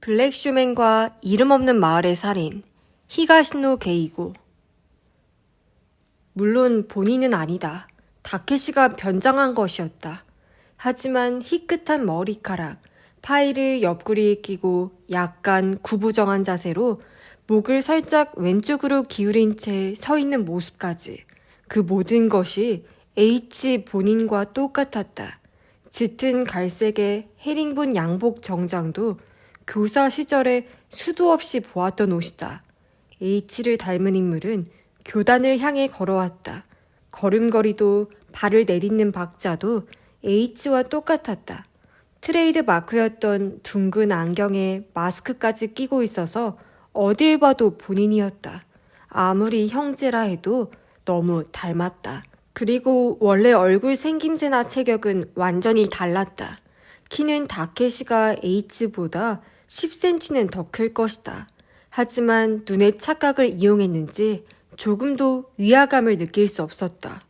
블랙슈맨과 이름 없는 마을의 살인, 히가시노 게이고. 물론 본인은 아니다. 다케시가 변장한 것이었다. 하지만 희끗한 머리카락, 파이를 옆구리에 끼고 약간 구부정한 자세로 목을 살짝 왼쪽으로 기울인 채 서 있는 모습까지 그 모든 것이 H 본인과 똑같았다. 짙은 갈색의 헤링본 양복 정장도 교사 시절에 수도 없이 보았던 옷이다. H를 닮은 인물은 교단을 향해 걸어왔다. 걸음걸이도 발을 내딛는 박자도 H와 똑같았다. 트레이드 마크였던 둥근 안경에 마스크까지 끼고 있어서 어딜 봐도 본인이었다. 아무리 형제라 해도 너무 닮았다. 그리고 원래 얼굴 생김새나 체격은 완전히 달랐다. 키는 다케시가 H보다 10cm는 더 클 것이다. 하지만 눈의 착각을 이용했는지 조금도 위화감을 느낄 수 없었다.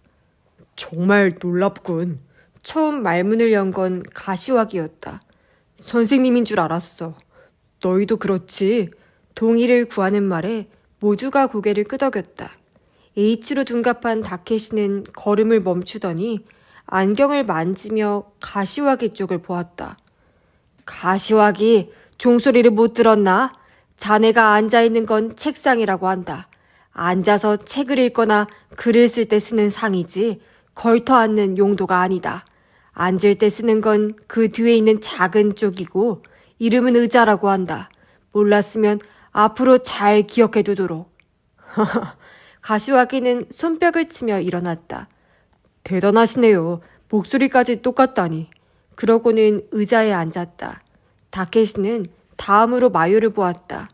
정말 놀랍군. 처음 말문을 연 건 가시왁이었다. 선생님인 줄 알았어. 너희도 그렇지. 동의를 구하는 말에 모두가 고개를 끄덕였다. H로 둔갑한 다케시는 걸음을 멈추더니 안경을 만지며 가시왁이 쪽을 보았다. 가시왁이, 종소리를 못 들었나? 자네가 앉아있는 건 책상이라고 한다. 앉아서 책을 읽거나 글을 쓸 때 쓰는 상이지 걸터 앉는 용도가 아니다. 앉을 때 쓰는 건 그 뒤에 있는 작은 쪽이고 이름은 의자라고 한다. 몰랐으면 앞으로 잘 기억해두도록. 가시와기는 손뼉을 치며 일어났다. 대단하시네요. 목소리까지 똑같다니. 그러고는 의자에 앉았다. 다케시는 다음으로 마요를 보았다.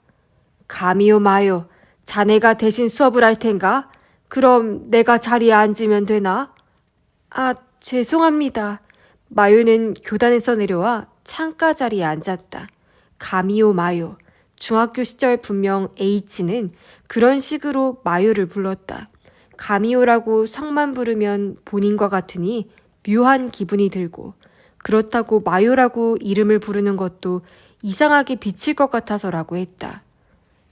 가미요 마요, 자네가 대신 수업을 할 텐가? 그럼 내가 자리에 앉으면 되나? 아, 죄송합니다. 마요는 교단에서 내려와 창가 자리에 앉았다. 가미요 마요. 중학교 시절 분명 H는 그런 식으로 마요를 불렀다. 가미요라고 성만 부르면 본인과 같으니 묘한 기분이 들고, 그렇다고 마요라고 이름을 부르는 것도 이상하게 비칠 것 같아서라고 했다.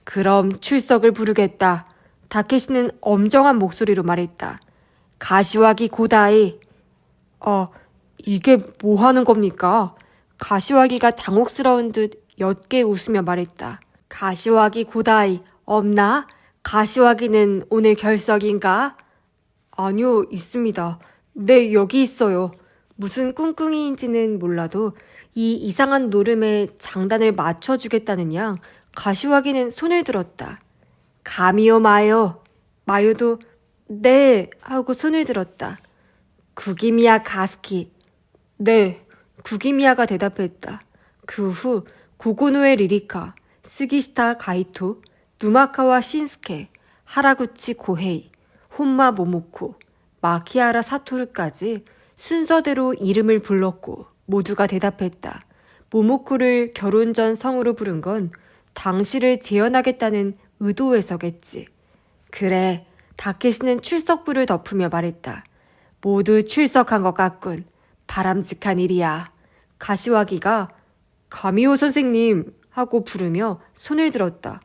그럼 출석을 부르겠다. 다케시는 엄정한 목소리로 말했다. 가시와기 고다이. 이게 뭐 하는 겁니까? 가시와기가 당혹스러운 듯 옅게 웃으며 말했다. 가시와기 고다이 없나? 가시와기는 오늘 결석인가? 아니요, 있습니다. 네, 여기 있어요. 무슨 꿍꿍이인지는 몰라도 이 이상한 노름에 장단을 맞춰주겠다는 양 가시와기는 손을 들었다. 가미요 마요. 마요도 네 하고 손을 들었다. 구기미야 가스키. 네, 구기미야가 대답했다. 그 후 고고노에 리리카, 스기시타 가이토, 누마카와 신스케, 하라구치 고헤이, 혼마 모모코, 마키하라 사토루까지 순서대로 이름을 불렀고 모두가 대답했다. 모모코를 결혼 전 성으로 부른 건 당시를 재현하겠다는 의도에서겠지. 그래, 다케시는 출석부를 덮으며 말했다. 모두 출석한 것 같군. 바람직한 일이야. 가시와기가 가미오 선생님 하고 부르며 손을 들었다.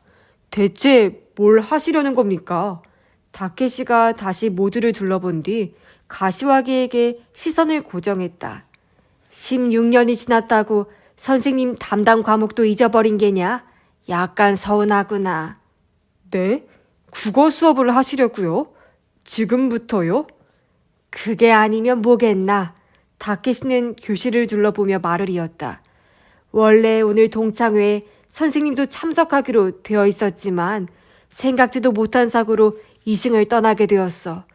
대체 뭘 하시려는 겁니까? 다케시가 다시 모두를 둘러본 뒤 가시와기에게 시선을 고정했다. 16년이 지났다고 선생님 담당 과목도 잊어버린 게냐? 약간 서운하구나. 네? 국어 수업을 하시려고요? 지금부터요? 그게 아니면 뭐겠나. 다케시는 교실을 둘러보며 말을 이었다. 원래 오늘 동창회에 선생님도 참석하기로 되어 있었지만 생각지도 못한 사고로 이승을 떠나게 되었어.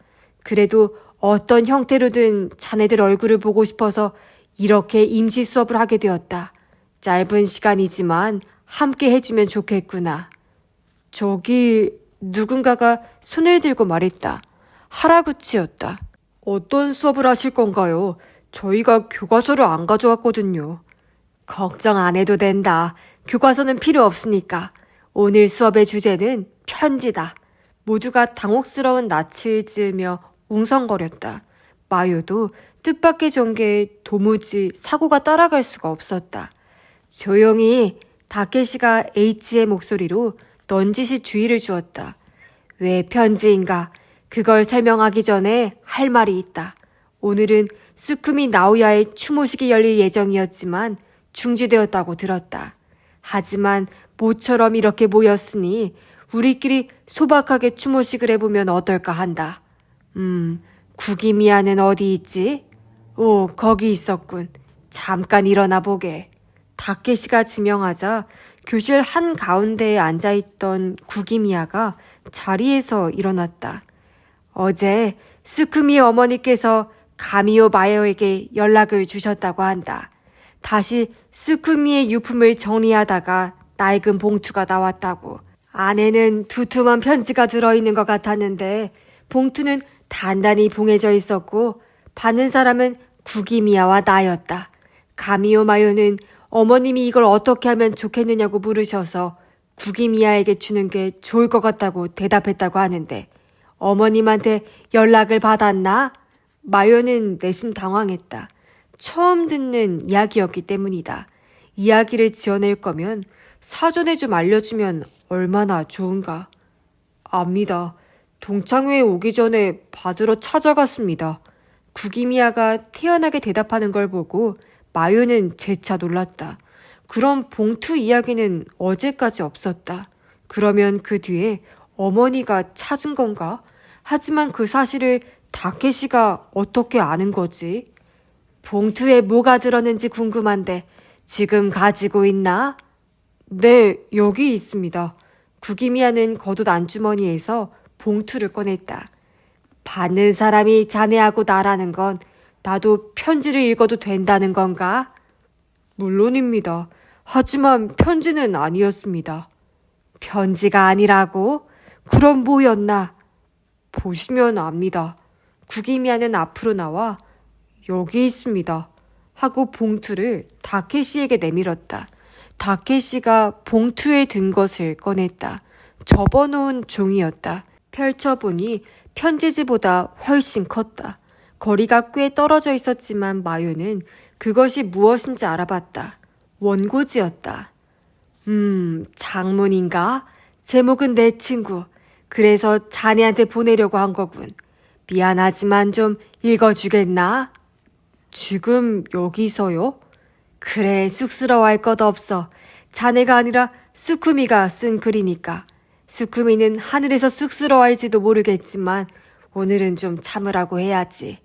그래도 어떤 형태로든 자네들 얼굴을 보고 싶어서 이렇게 임시 수업을 하게 되었다. 짧은 시간이지만 함께 해주면 좋겠구나. 저기 누군가가 손을 들고 말했다. 하라구치였다. 어떤 수업을 하실 건가요? 저희가 교과서를 안 가져왔거든요. 걱정 안 해도 된다. 교과서는 필요 없으니까. 오늘 수업의 주제는 편지다. 모두가 당혹스러운 낯을 지으며 웅성거렸다. 마요도 뜻밖의 전개에 도무지 사고가 따라갈 수가 없었다. 조용히, 다케시가 H의 목소리로 넌지시 주의를 주었다. 왜 편지인가? 그걸 설명하기 전에 할 말이 있다. 오늘은 스쿠미 나오야의 추모식이 열릴 예정이었지만 중지되었다고 들었다. 하지만 모처럼 이렇게 모였으니 우리끼리 소박하게 추모식을 해보면 어떨까 한다. 구기미야는 어디 있지? 오, 거기 있었군. 잠깐 일어나 보게. 다케시가 지명하자 교실 한가운데에 앉아있던 구기미야가 자리에서 일어났다. 어제 스쿠미의 어머니께서 가미오 마요에게 연락을 주셨다고 한다. 다시 스쿠미의 유품을 정리하다가 낡은 봉투가 나왔다고. 안에는 두툼한 편지가 들어있는 것 같았는데 봉투는 단단히 봉해져 있었고 받는 사람은 구기미야와 나였다. 가미오 마요는 어머님이 이걸 어떻게 하면 좋겠느냐고 물으셔서 구기미야에게 주는 게 좋을 것 같다고 대답했다고 하는데 어머님한테 연락을 받았나? 마요는 내심 당황했다. 처음 듣는 이야기였기 때문이다. 이야기를 지어낼 거면 사전에 좀 알려주면 얼마나 좋은가. 압니다. 동창회에 오기 전에 받으러 찾아갔습니다. 구기미야가 태연하게 대답하는 걸 보고 마요는 재차 놀랐다. 그럼 봉투 이야기는 어제까지 없었다. 그러면 그 뒤에 어머니가 찾은 건가? 하지만 그 사실을 다케시가 어떻게 아는 거지? 봉투에 뭐가 들었는지 궁금한데 지금 가지고 있나? 네, 여기 있습니다. 구기미야는 겉옷 안주머니에서 봉투를 꺼냈다. 받는 사람이 자네하고 나라는 건 나도 편지를 읽어도 된다는 건가? 물론입니다. 하지만 편지는 아니었습니다. 편지가 아니라고? 그럼 뭐였나? 보시면 압니다. 구기미야는 앞으로 나와 여기 있습니다. 하고 봉투를 다케시에게 내밀었다. 다케시가 봉투에 든 것을 꺼냈다. 접어놓은 종이였다. 펼쳐보니 편지지보다 훨씬 컸다. 거리가 꽤 떨어져 있었지만 마요는 그것이 무엇인지 알아봤다. 원고지였다. 장문인가? 제목은 내 친구. 그래서 자네한테 보내려고 한 거군. 미안하지만 좀 읽어주겠나? 지금 여기서요? 그래, 쑥스러워할 것 없어. 자네가 아니라 스쿠미가 쓴 글이니까. 스쿠미는 하늘에서 쑥스러워할지도 모르겠지만 오늘은 좀 참으라고 해야지.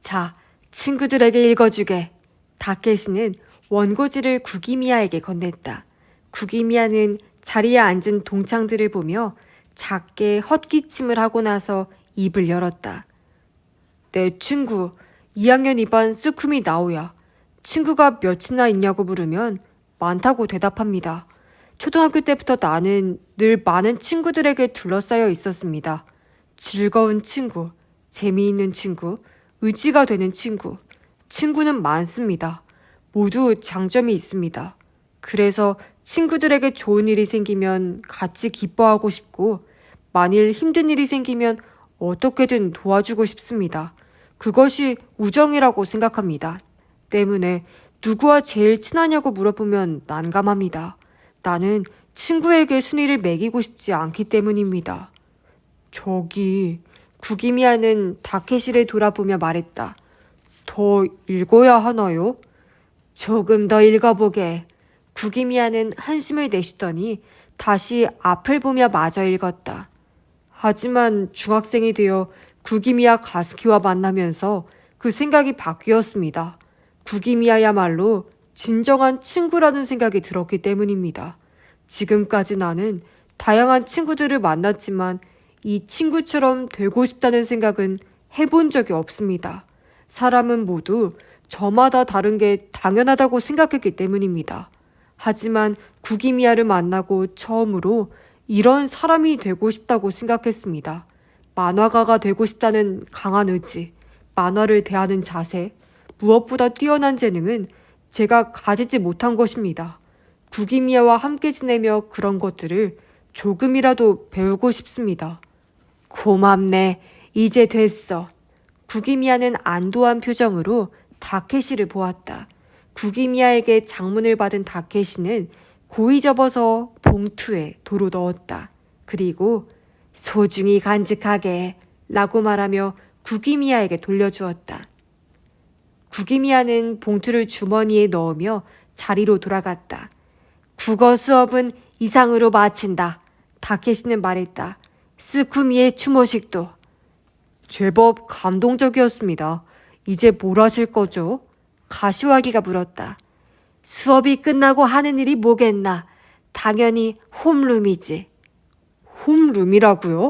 자, 친구들에게 읽어주게. 다케시는 원고지를 구기미야에게 건넸다. 구기미야는 자리에 앉은 동창들을 보며 작게 헛기침을 하고 나서 입을 열었다. 내 친구, 2학년 2반 스쿠미 나오야. 친구가 몇이나 있냐고 물으면 많다고 대답합니다. 초등학교 때부터 나는 늘 많은 친구들에게 둘러싸여 있었습니다. 즐거운 친구, 재미있는 친구, 의지가 되는 친구. 친구는 많습니다. 모두 장점이 있습니다. 그래서 친구들에게 좋은 일이 생기면 같이 기뻐하고 싶고 만일 힘든 일이 생기면 어떻게든 도와주고 싶습니다. 그것이 우정이라고 생각합니다. 때문에 누구와 제일 친하냐고 물어보면 난감합니다. 나는 친구에게 순위를 매기고 싶지 않기 때문입니다. 저기 구기미야는 다케시를 돌아보며 말했다. 더 읽어야 하나요? 조금 더 읽어보게. 구기미야는 한숨을 내쉬더니 다시 앞을 보며 마저 읽었다. 하지만 중학생이 되어 구기미야 가스키와 만나면서 그 생각이 바뀌었습니다. 구기미야야말로 진정한 친구라는 생각이 들었기 때문입니다. 지금까지 나는 다양한 친구들을 만났지만 이 친구처럼 되고 싶다는 생각은 해본 적이 없습니다. 사람은 모두 저마다 다른 게 당연하다고 생각했기 때문입니다. 하지만 구기미야를 만나고 처음으로 이런 사람이 되고 싶다고 생각했습니다. 만화가가 되고 싶다는 강한 의지, 만화를 대하는 자세, 무엇보다 뛰어난 재능은 제가 가지지 못한 것입니다. 구기미야와 함께 지내며 그런 것들을 조금이라도 배우고 싶습니다. 고맙네. 이제 됐어. 구기미야는 안도한 표정으로 다케시를 보았다. 구기미야에게 장문을 받은 다케시는 고이 접어서 봉투에 도로 넣었다. 그리고 소중히 간직하게 라고 말하며 구기미아에게 돌려주었다. 구기미아는 봉투를 주머니에 넣으며 자리로 돌아갔다. 국어 수업은 이상으로 마친다. 다케시는 말했다. 스쿠미의 추모식도. 제법 감동적이었습니다. 이제 뭘 하실 거죠? 가시와기가 물었다. 수업이 끝나고 하는 일이 뭐겠나? 당연히 홈룸이지. 홈룸이라고요?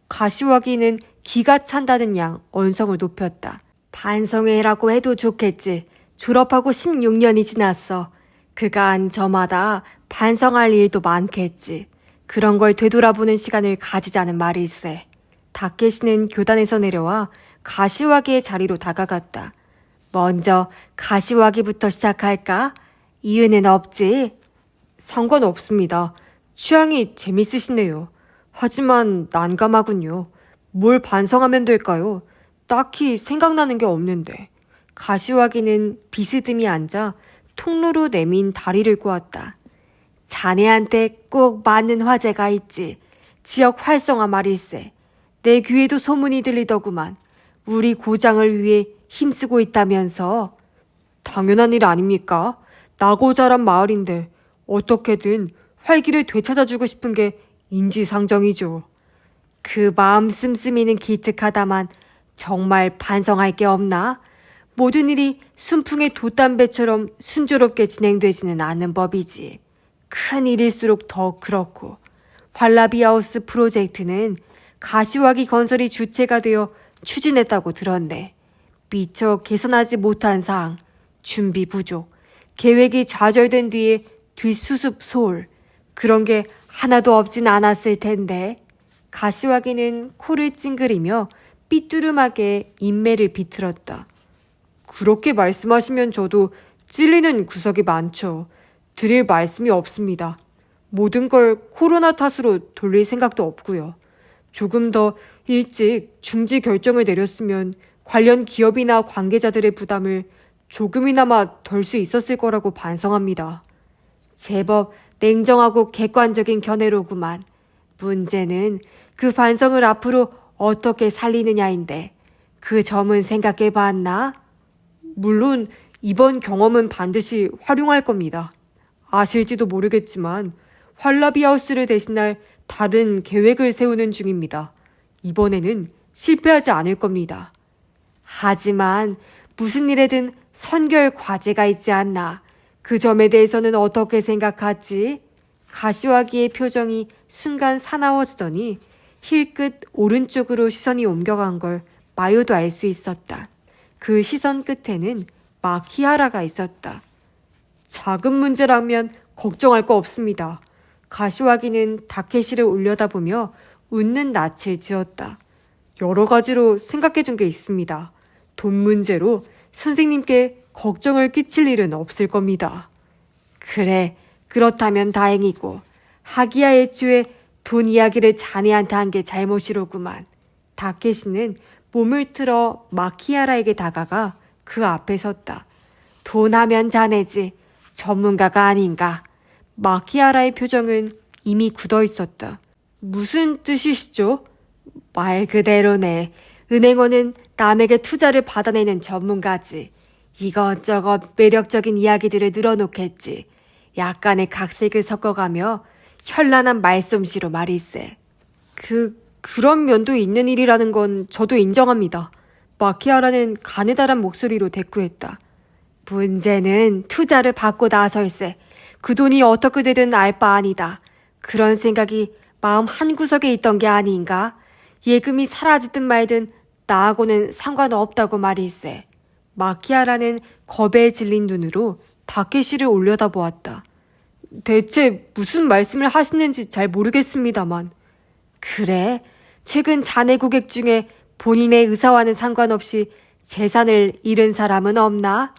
가시와기는 기가 찬다는 양 언성을 높였다. 반성회라고 해도 좋겠지. 졸업하고 16년이 지났어. 그간 저마다 반성할 일도 많겠지. 그런 걸 되돌아보는 시간을 가지자는 말일세. 다케시는 교단에서 내려와 가시와기의 자리로 다가갔다. 먼저 가시와기부터 시작할까? 이유는 없지? 상관없습니다. 취향이 재밌으시네요. 하지만 난감하군요. 뭘 반성하면 될까요? 딱히 생각나는 게 없는데. 가시와기는 비스듬히 앉아 통로로 내민 다리를 꼬았다. 자네한테 꼭 맞는 화제가 있지. 지역 활성화 말일세. 내 귀에도 소문이 들리더구만. 우리 고장을 위해 힘쓰고 있다면서. 당연한 일 아닙니까? 나고 자란 마을인데 어떻게든 활기를 되찾아주고 싶은 게 인지상정이죠. 그 마음 씀씀이는 기특하다만 정말 반성할 게 없나? 모든 일이 순풍의 돛담배처럼 순조롭게 진행되지는 않는 법이지. 큰 일일수록 더 그렇고. 활라비하우스 프로젝트는 가시와기 건설이 주체가 되어 추진했다고 들었네. 미처 계산하지 못한 사항, 준비 부족, 계획이 좌절된 뒤에 뒷수습 소홀, 그런 게 하나도 없진 않았을 텐데. 가시와기는 코를 찡그리며 삐뚤음하게 인매를 비틀었다. 그렇게 말씀하시면 저도 찔리는 구석이 많죠. 드릴 말씀이 없습니다. 모든 걸 코로나 탓으로 돌릴 생각도 없고요. 조금 더 일찍 중지 결정을 내렸으면 관련 기업이나 관계자들의 부담을 조금이나마 덜 수 있었을 거라고 반성합니다. 제법 냉정하고 객관적인 견해로구만. 문제는 그 반성을 앞으로 어떻게 살리느냐인데 그 점은 생각해 봤나? 물론 이번 경험은 반드시 활용할 겁니다. 아실지도 모르겠지만 활라비하우스를 대신할 다른 계획을 세우는 중입니다. 이번에는 실패하지 않을 겁니다. 하지만 무슨 일에든 선결 과제가 있지 않나. 그 점에 대해서는 어떻게 생각하지? 가시와기의 표정이 순간 사나워지더니 힐끗 오른쪽으로 시선이 옮겨간 걸 마요도 알 수 있었다. 그 시선 끝에는 마키하라가 있었다. 작은 문제라면 걱정할 거 없습니다. 가시와기는 다케시를 올려다보며 웃는 낯을 지었다. 여러 가지로 생각해둔 게 있습니다. 돈 문제로 선생님께 걱정을 끼칠 일은 없을 겁니다. 그래, 그렇다면 다행이고. 하기야 애초에 돈 이야기를 자네한테 한 게 잘못이로구만. 다케시는 몸을 틀어 마키하라에게 다가가 그 앞에 섰다. 돈 하면 자네지. 전문가가 아닌가. 마키하라의 표정은 이미 굳어 있었다. 무슨 뜻이시죠? 말 그대로네. 은행원은 남에게 투자를 받아내는 전문가지. 이것저것 매력적인 이야기들을 늘어놓겠지. 약간의 각색을 섞어가며 현란한 말솜씨로 말일세. 그런 면도 있는 일이라는 건 저도 인정합니다. 마키하라는 가느다란 목소리로 대꾸했다. 문제는 투자를 받고 나설세. 그 돈이 어떻게 되든 알 바 아니다. 그런 생각이 마음 한구석에 있던 게 아닌가? 예금이 사라지든 말든 나하고는 상관없다고 말일세. 마키하라는 겁에 질린 눈으로 다케시를 올려다보았다. 대체 무슨 말씀을 하시는지 잘 모르겠습니다만. 그래, 최근 자네 고객 중에 본인의 의사와는 상관없이 재산을 잃은 사람은 없나?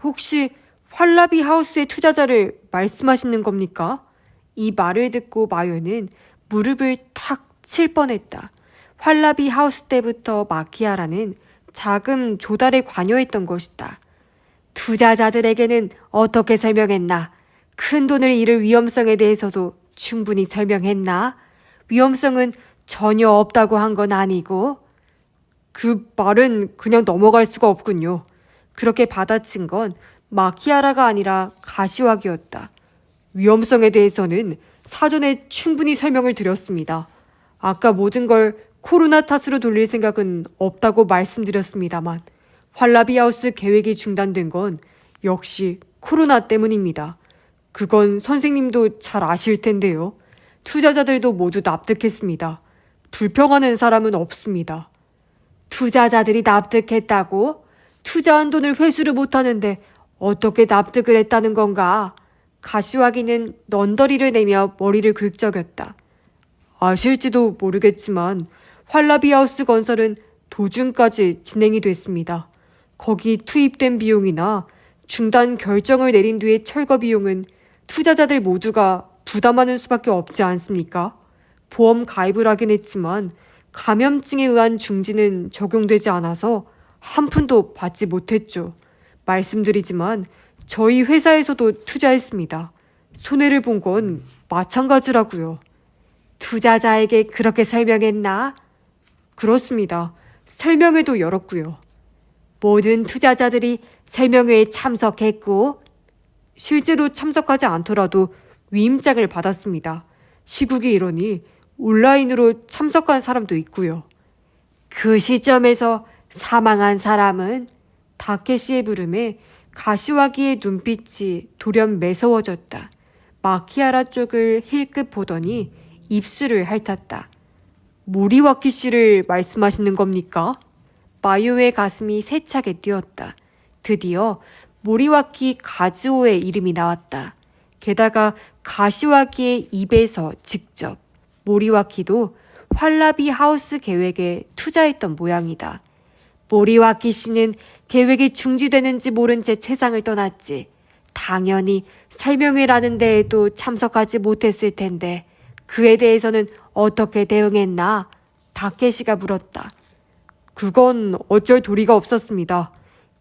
혹시 활라비 하우스의 투자자를 말씀하시는 겁니까? 이 말을 듣고 마요는 무릎을 탁 칠 뻔했다. 활라비 하우스 때부터 마키하라는 자금 조달에 관여했던 것이다. 투자자들에게는 어떻게 설명했나? 큰 돈을 잃을 위험성에 대해서도 충분히 설명했나? 위험성은 전혀 없다고 한 건 아니고. 그 말은 그냥 넘어갈 수가 없군요. 그렇게 받아친 건 마키아라가 아니라 가시왁이었다. 위험성에 대해서는 사전에 충분히 설명을 드렸습니다. 아까 모든 걸 코로나 탓으로 돌릴 생각은 없다고 말씀드렸습니다만 활라비하우스 계획이 중단된 건 역시 코로나 때문입니다. 그건 선생님도 잘 아실 텐데요. 투자자들도 모두 납득했습니다. 불평하는 사람은 없습니다. 투자자들이 납득했다고? 투자한 돈을 회수를 못하는데 어떻게 납득을 했다는 건가? 가시화기는 넌더리를 내며 머리를 긁적였다. 아실지도 모르겠지만 활라비하우스 건설은 도중까지 진행이 됐습니다. 거기 투입된 비용이나 중단 결정을 내린 뒤의 철거 비용은 투자자들 모두가 부담하는 수밖에 없지 않습니까? 보험 가입을 하긴 했지만 감염증에 의한 중지는 적용되지 않아서 한 푼도 받지 못했죠. 말씀드리지만 저희 회사에서도 투자했습니다. 손해를 본 건 마찬가지라고요. 투자자에게 그렇게 설명했나? 그렇습니다. 설명회도 열었고요. 모든 투자자들이 설명회에 참석했고 실제로 참석하지 않더라도 위임장을 받았습니다. 시국이 이러니 온라인으로 참석한 사람도 있고요. 그 시점에서 사망한 사람은 다케시의 부름에 가시와기의 눈빛이 돌연 매서워졌다. 마키아라 쪽을 힐끗 보더니 입술을 핥았다. 모리와키 씨를 말씀하시는 겁니까? 마요의 가슴이 세차게 뛰었다. 드디어 모리와키 가즈오의 이름이 나왔다. 게다가 가시와기의 입에서 직접 모리와키도 활라비 하우스 계획에 투자했던 모양이다. 모리와키 씨는 계획이 중지되는지 모른 채 세상을 떠났지. 당연히 설명회라는 데에도 참석하지 못했을 텐데 그에 대해서는 어떻게 대응했나? 다케시가 물었다. 그건 어쩔 도리가 없었습니다.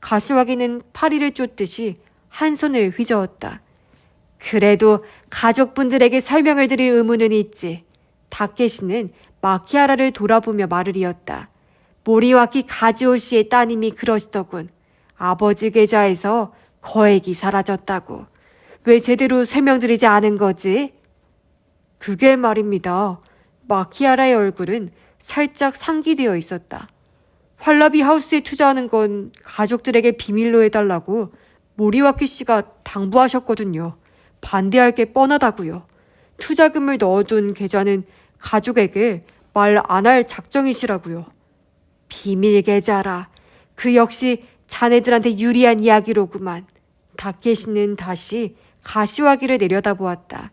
가시와기는 파리를 쫓듯이 한 손을 휘저었다. 그래도 가족분들에게 설명을 드릴 의무는 있지. 다케시는 마키아라를 돌아보며 말을 이었다. 모리와키 가즈오 씨의 따님이 그러시더군. 아버지 계좌에서 거액이 사라졌다고. 왜 제대로 설명드리지 않은 거지? 그게 말입니다. 마키아라의 얼굴은 살짝 상기되어 있었다. 활라비 하우스에 투자하는 건 가족들에게 비밀로 해달라고 모리와키 씨가 당부하셨거든요. 반대할 게 뻔하다고요. 투자금을 넣어둔 계좌는 가족에게 말 안 할 작정이시라고요. 비밀 계좌라. 그 역시 자네들한테 유리한 이야기로구만. 다케시는 다시 가시화기를 내려다보았다.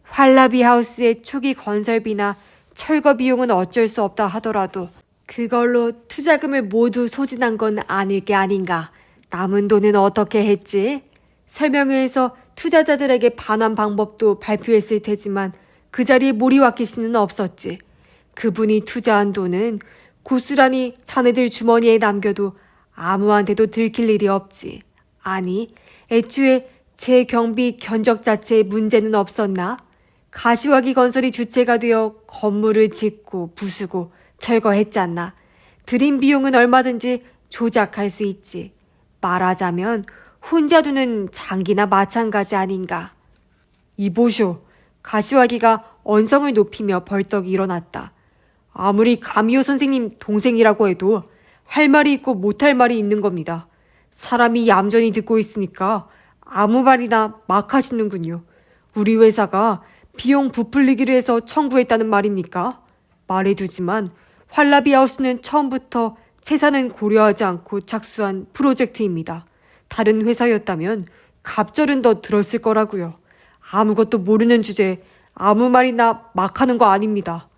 활라비 하우스의 초기 건설비나 철거 비용은 어쩔 수 없다 하더라도 그걸로 투자금을 모두 소진한 건 아닐 게 아닌가. 남은 돈은 어떻게 했지? 설명회에서 투자자들에게 반환 방법도 발표했을 테지만 그 자리에 모리와키 씨는 없었지. 그분이 투자한 돈은 고스란히 자네들 주머니에 남겨도 아무한테도 들킬 일이 없지. 아니, 애초에 제 경비 견적 자체에 문제는 없었나? 가시화기 건설이 주체가 되어 건물을 짓고 부수고 철거했잖아. 들인 비용은 얼마든지 조작할 수 있지. 말하자면 혼자 두는 장기나 마찬가지 아닌가. 이보쇼. 가시화기가 언성을 높이며 벌떡 일어났다. 아무리 가미오 선생님 동생이라고 해도 할 말이 있고 못할 말이 있는 겁니다. 사람이 얌전히 듣고 있으니까 아무 말이나 막 하시는군요. 우리 회사가 비용 부풀리기를 해서 청구했다는 말입니까? 말해두지만 활라비하우스는 처음부터 채산은 고려하지 않고 착수한 프로젝트입니다. 다른 회사였다면 갑절은 더 들었을 거라고요. 아무것도 모르는 주제에 아무 말이나 막 하는 거 아닙니다.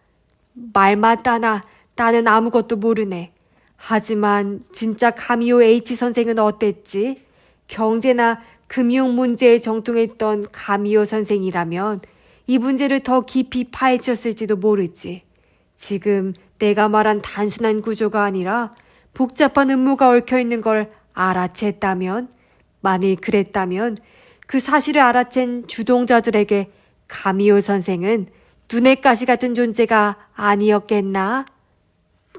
말 맞다나 나는 아무것도 모르네. 하지만 진짜 가미오 H 선생은 어땠지? 경제나 금융 문제에 정통했던 가미오 선생이라면 이 문제를 더 깊이 파헤쳤을지도 모르지. 지금 내가 말한 단순한 구조가 아니라 복잡한 음모가 얽혀있는 걸 알아챘다면, 만일 그랬다면 그 사실을 알아챈 주동자들에게 가미오 선생은 눈의 가시 같은 존재가 아니었겠나?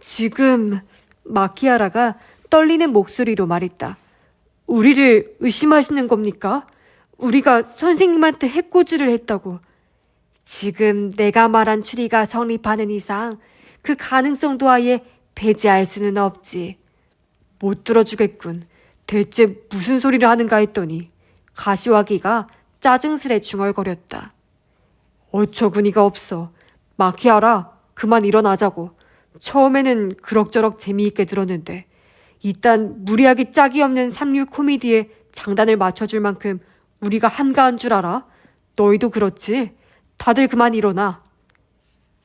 지금 마키아라가 떨리는 목소리로 말했다. 우리를 의심하시는 겁니까? 우리가 선생님한테 해코지를 했다고. 지금 내가 말한 추리가 성립하는 이상 그 가능성도 아예 배제할 수는 없지. 못 들어주겠군. 대체 무슨 소리를 하는가 했더니 가시화기가 짜증스레 중얼거렸다. 어처구니가 없어. 마키아라, 그만 일어나자고. 처음에는 그럭저럭 재미있게 들었는데 이딴 무리하기 짝이 없는 삼류 코미디에 장단을 맞춰줄 만큼 우리가 한가한 줄 알아? 너희도 그렇지? 다들 그만 일어나.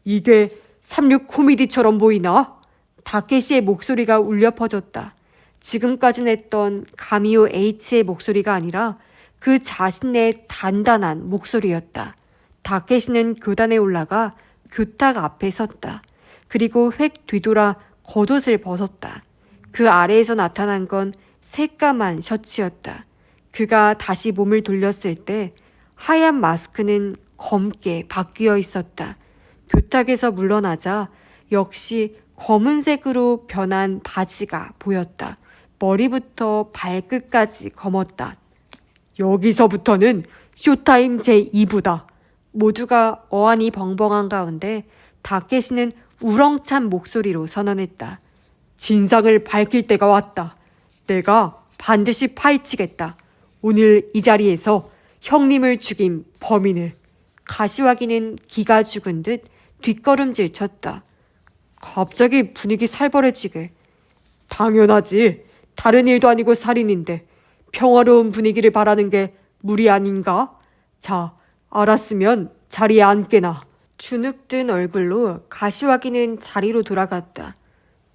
이게 삼류 코미디처럼 보이나? 다케시의 목소리가 울려 퍼졌다. 지금까지 냈던 가미오 H의 목소리가 아니라 그 자신의 단단한 목소리였다. 다케시는 교단에 올라가 교탁 앞에 섰다. 그리고 획 뒤돌아 겉옷을 벗었다. 그 아래에서 나타난 건 새까만 셔츠였다. 그가 다시 몸을 돌렸을 때 하얀 마스크는 검게 바뀌어 있었다. 교탁에서 물러나자 역시 검은색으로 변한 바지가 보였다. 머리부터 발끝까지 검었다. 여기서부터는 쇼타임 제2부다. 모두가 어안이 벙벙한 가운데 다케시는 우렁찬 목소리로 선언했다. 진상을 밝힐 때가 왔다. 내가 반드시 파헤치겠다. 오늘 이 자리에서 형님을 죽인 범인을. 가시화기는 기가 죽은 듯 뒷걸음질 쳤다. 갑자기 분위기 살벌해지게. 당연하지. 다른 일도 아니고 살인인데 평화로운 분위기를 바라는 게 무리 아닌가? 자, 알았으면 자리에 앉게나. 주눅든 얼굴로 가시화기는 자리로 돌아갔다.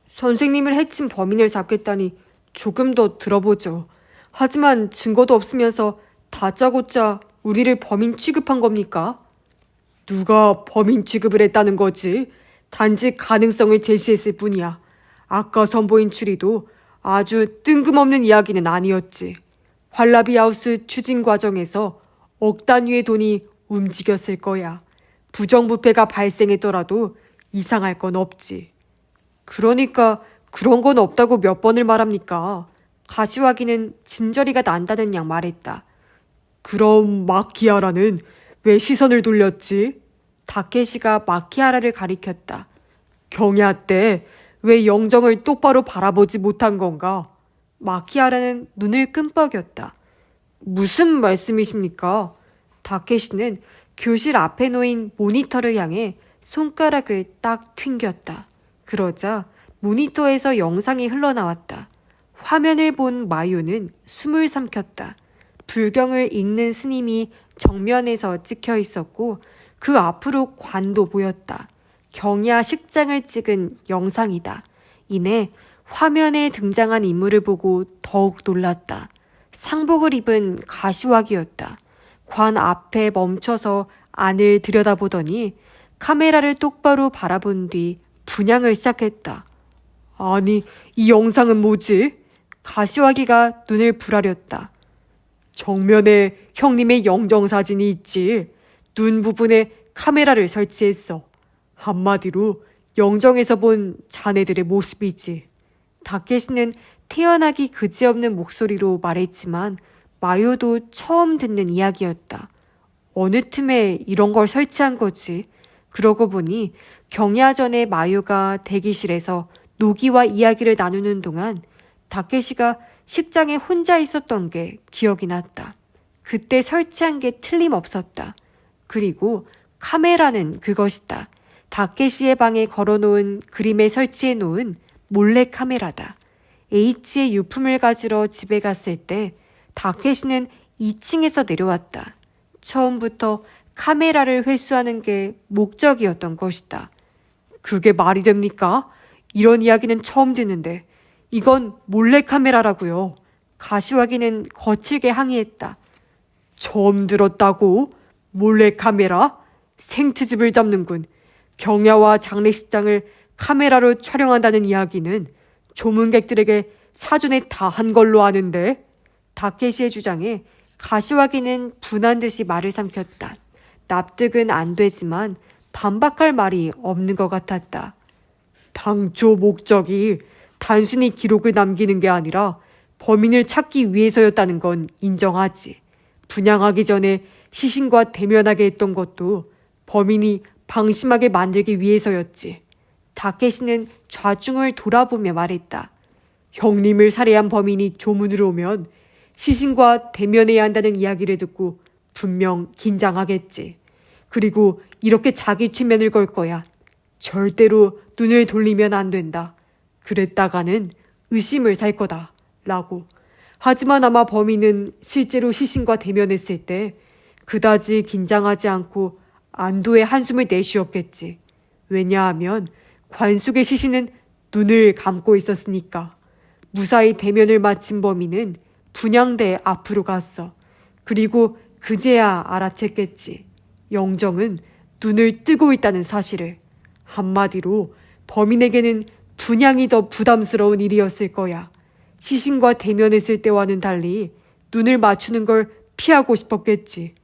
선생님을 해친 범인을 잡겠다니 조금 더 들어보죠. 하지만 증거도 없으면서 다짜고짜 우리를 범인 취급한 겁니까? 누가 범인 취급을 했다는 거지? 단지 가능성을 제시했을 뿐이야. 아까 선보인 추리도 아주 뜬금없는 이야기는 아니었지. 활라비하우스 추진 과정에서 억 단위의 돈이 움직였을 거야. 부정부패가 발생했더라도 이상할 건 없지. 그러니까 그런 건 없다고 몇 번을 말합니까? 가시화기는 진저리가 난다는 양 말했다. 그럼 마키아라는 왜 시선을 돌렸지? 다케시가 마키아라를 가리켰다. 경야 때 왜 영정을 똑바로 바라보지 못한 건가? 마키아라는 눈을 끔뻑였다. 무슨 말씀이십니까? 다케시는 교실 앞에 놓인 모니터를 향해 손가락을 딱 튕겼다. 그러자 모니터에서 영상이 흘러나왔다. 화면을 본 마요는 숨을 삼켰다. 불경을 읽는 스님이 정면에서 찍혀 있었고 그 앞으로 관도 보였다. 경야 식장을 찍은 영상이다. 이내 화면에 등장한 인물을 보고 더욱 놀랐다. 상복을 입은 가시화기였다. 관 앞에 멈춰서 안을 들여다보더니 카메라를 똑바로 바라본 뒤 분양을 시작했다. 아니, 이 영상은 뭐지? 가시화기가 눈을 부라렸다. 정면에 형님의 영정사진이 있지. 눈 부분에 카메라를 설치했어. 한마디로 영정에서 본 자네들의 모습이지. 다케시는 태연하기 그지없는 목소리로 말했지만 마요도 처음 듣는 이야기였다. 어느 틈에 이런 걸 설치한 거지. 그러고 보니 경야 전에 마요가 대기실에서 노기와 이야기를 나누는 동안 다케시가 식장에 혼자 있었던 게 기억이 났다. 그때 설치한 게 틀림없었다. 그리고 카메라는 그것이다. 다케시의 방에 걸어놓은 그림에 설치해놓은 몰래 카메라다. H의 유품을 가지러 집에 갔을 때 다케시는 2층에서 내려왔다. 처음부터 카메라를 회수하는 게 목적이었던 것이다. 그게 말이 됩니까? 이런 이야기는 처음 듣는데 이건 몰래카메라라고요. 가시화기는 거칠게 항의했다. 처음 들었다고? 몰래카메라? 생트집을 잡는군. 경야와 장례식장을 카메라로 촬영한다는 이야기는 조문객들에게 사전에 다 한 걸로 아는데. 다케시의 주장에 가시와기는 분한 듯이 말을 삼켰다. 납득은 안 되지만 반박할 말이 없는 것 같았다. 당초 목적이 단순히 기록을 남기는 게 아니라 범인을 찾기 위해서였다는 건 인정하지. 분양하기 전에 시신과 대면하게 했던 것도 범인이 방심하게 만들기 위해서였지. 다케시는 좌중을 돌아보며 말했다. 형님을 살해한 범인이 조문으로 오면 시신과 대면해야 한다는 이야기를 듣고 분명 긴장하겠지. 그리고 이렇게 자기 최면을 걸 거야. 절대로 눈을 돌리면 안 된다. 그랬다가는 의심을 살 거다. 라고. 하지만 아마 범인은 실제로 시신과 대면했을 때 그다지 긴장하지 않고 안도의 한숨을 내쉬었겠지. 왜냐하면 관숙의 시신은 눈을 감고 있었으니까. 무사히 대면을 마친 범인은 분향대 앞으로 갔어. 그리고 그제야 알아챘겠지. 영정은 눈을 뜨고 있다는 사실을. 한마디로 범인에게는 분향이 더 부담스러운 일이었을 거야. 시신과 대면했을 때와는 달리 눈을 맞추는 걸 피하고 싶었겠지.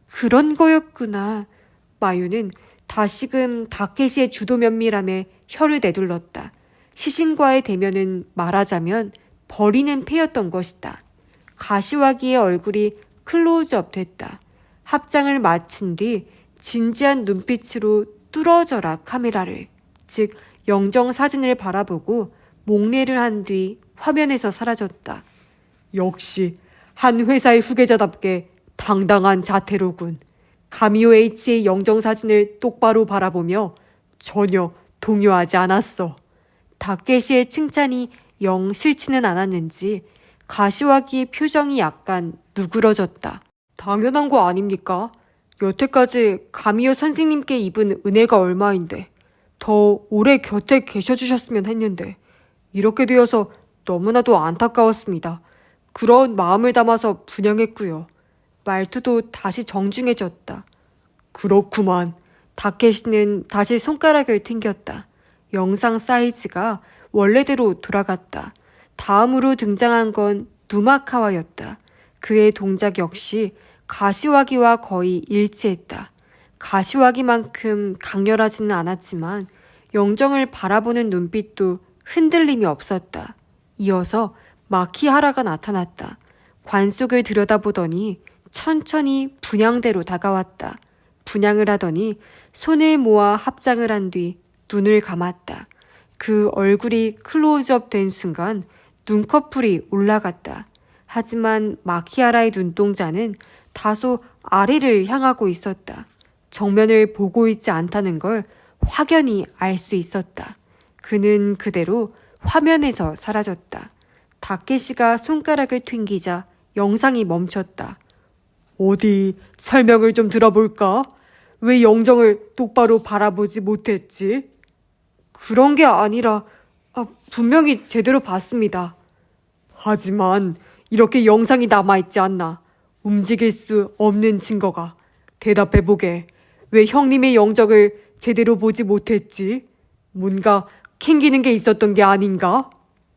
그런 거였구나. 마유는 다시금 다케시의 주도 면밀함에 혀를 내둘렀다. 시신과의 대면은 말하자면 버리는 패였던 것이다. 가시와기의 얼굴이 클로즈업 됐다. 합장을 마친 뒤 진지한 눈빛으로 뚫어져라 카메라를, 즉 영정 사진을 바라보고 목례를 한 뒤 화면에서 사라졌다. 역시 한 회사의 후계자답게 당당한 자태로군. 가미오 H의 영정 사진을 똑바로 바라보며 전혀 동요하지 않았어. 다케시의 칭찬이 영 싫지는 않았는지 가시와기의 표정이 약간 누그러졌다. 당연한 거 아닙니까? 여태까지 가미오 선생님께 입은 은혜가 얼마인데 더 오래 곁에 계셔주셨으면 했는데 이렇게 되어서 너무나도 안타까웠습니다. 그런 마음을 담아서 분양했고요. 말투도 다시 정중해졌다. 그렇구만. 다케시는 다시 손가락을 튕겼다. 영상 사이즈가 원래대로 돌아갔다. 다음으로 등장한 건 누마카와였다. 그의 동작 역시 가시와기와 거의 일치했다. 가시와기만큼 강렬하지는 않았지만 영정을 바라보는 눈빛도 흔들림이 없었다. 이어서 마키하라가 나타났다. 관속을 들여다보더니 천천히 분향대로 다가왔다. 분향을 하더니 손을 모아 합장을 한 뒤 눈을 감았다. 그 얼굴이 클로즈업 된 순간 눈꺼풀이 올라갔다. 하지만 마키아라의 눈동자는 다소 아래를 향하고 있었다. 정면을 보고 있지 않다는 걸 확연히 알 수 있었다. 그는 그대로 화면에서 사라졌다. 다케시가 손가락을 튕기자 영상이 멈췄다. 어디 설명을 좀 들어볼까? 왜 영정을 똑바로 바라보지 못했지? 그런 게 아니라 분명히 제대로 봤습니다. 하지만 이렇게 영상이 남아있지 않나. 움직일 수 없는 증거가. 대답해보게. 왜 형님의 영정을 제대로 보지 못했지? 뭔가 캥기는 게 있었던 게 아닌가?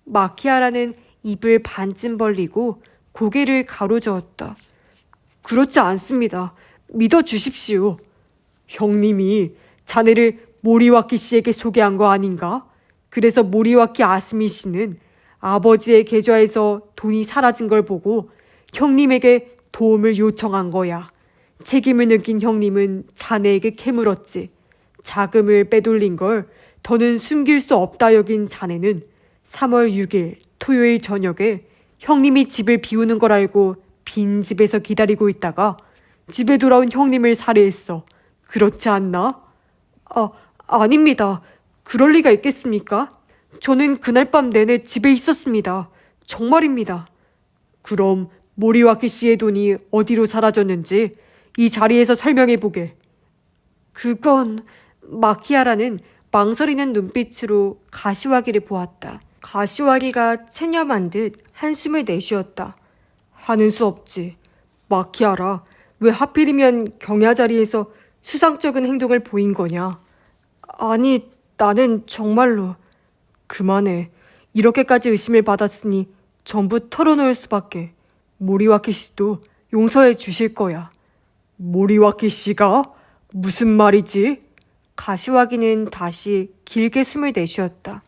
마키아라는 입을 반쯤 벌리고 고개를 가로저었다. 그렇지 않습니다. 믿어주십시오. 형님이 자네를 모리와키 씨에게 소개한 거 아닌가? 그래서 모리와키 아스미 씨는 아버지의 계좌에서 돈이 사라진 걸 보고 형님에게 도움을 요청한 거야. 책임을 느낀 형님은 자네에게 캐물었지. 자금을 빼돌린 걸 더는 숨길 수 없다 여긴 자네는 3월 6일 토요일 저녁에 형님이 집을 비우는 걸 알고 빈 집에서 기다리고 있다가 집에 돌아온 형님을 살해했어. 그렇지 않나? 아닙니다. 그럴 리가 있겠습니까? 저는 그날 밤 내내 집에 있었습니다. 정말입니다. 그럼 모리와키 씨의 돈이 어디로 사라졌는지 이 자리에서 설명해보게. 그건... 마키아라는 망설이는 눈빛으로 가시와기를 보았다. 가시와기가 체념한 듯 한숨을 내쉬었다. 하는 수 없지. 마키아라, 왜 하필이면 경야 자리에서 수상쩍은 행동을 보인 거냐? 아니, 나는 정말로... 그만해. 이렇게까지 의심을 받았으니 전부 털어놓을 수밖에. 모리와키 씨도 용서해 주실 거야. 모리와키 씨가? 무슨 말이지? 가시와기는 다시 길게 숨을 내쉬었다.